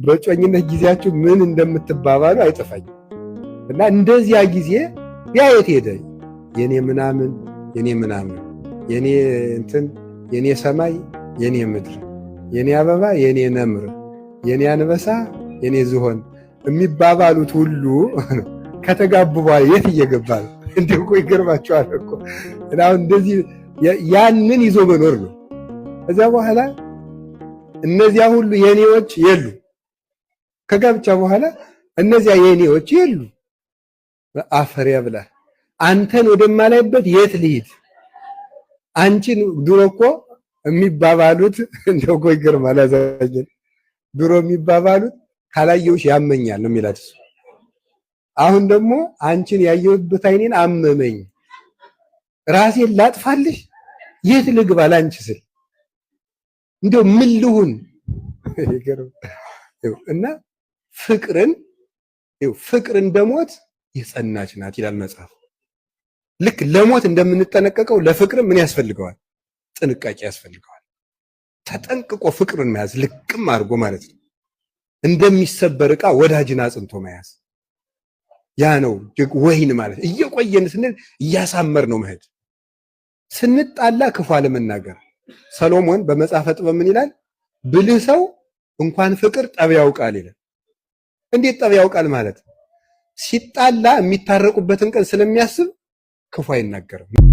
በጮኝነት ጊዜያችሁ ምን እንደምትባባሉ አይጠፋኝም። እና እንደዚያ ጊዜ ያ የት ሄደ? የኔ ምናምን የኔ ምናምን የኔ እንትን የኔ ሰማይ የኔ ምድር የኔ አበባ የኔ ነምር የኔ አንበሳ የኔ ዝሆን የሚባባሉት ሁሉ ከተጋቡ በኋላ የት እየገባ ነው? እንዲሁ እኮ ይገርማቸዋል እኮ። እና አሁን እንደዚህ ያንን ይዞ መኖር ነው። ከዚያ በኋላ እነዚያ ሁሉ የኔዎች የሉ። ከጋብቻ በኋላ እነዚያ የኔዎች የሉ። አፈር ያብላ። አንተን ወደማላይበት የት ልሂድ? አንቺን ድሮ እኮ የሚባባሉት እንደው እኮ ይገርማል። አዛኝ ድሮ የሚባባሉት ካላየሁሽ ያመኛል ነው የሚላት እሱ። አሁን ደግሞ አንቺን ያየሁበት አይኔን አመመኝ፣ ራሴን ላጥፋልሽ፣ የት ልግባ ላንቺ ስል እንደው ምን ልሁን? እና ፍቅር እንደሞት የጸናች ናት ይላል መጽሐፍ። ልክ ለሞት እንደምንጠነቀቀው ለፍቅር ምን ያስፈልገዋል? ጥንቃቄ ያስፈልገዋል። ተጠንቅቆ ፍቅርን መያዝ ልቅም አድርጎ ማለት ነው። እንደሚሰበር ዕቃ ወዳጅን አጽንቶ መያዝ ያ ነው ወይን ማለት። እየቆየን ስንል እያሳመር ነው መሄድ። ስንጣላ ክፉ አለመናገር። ሰሎሞን በመጽሐፈ ጥበብ ምን ይላል? ብልህ ሰው እንኳን ፍቅር ጠብ ያውቃል ይላል። እንዴት ጠብ ያውቃል ማለት? ሲጣላ የሚታረቁበትን ቀን ስለሚያስብ ክፉ አይናገርም።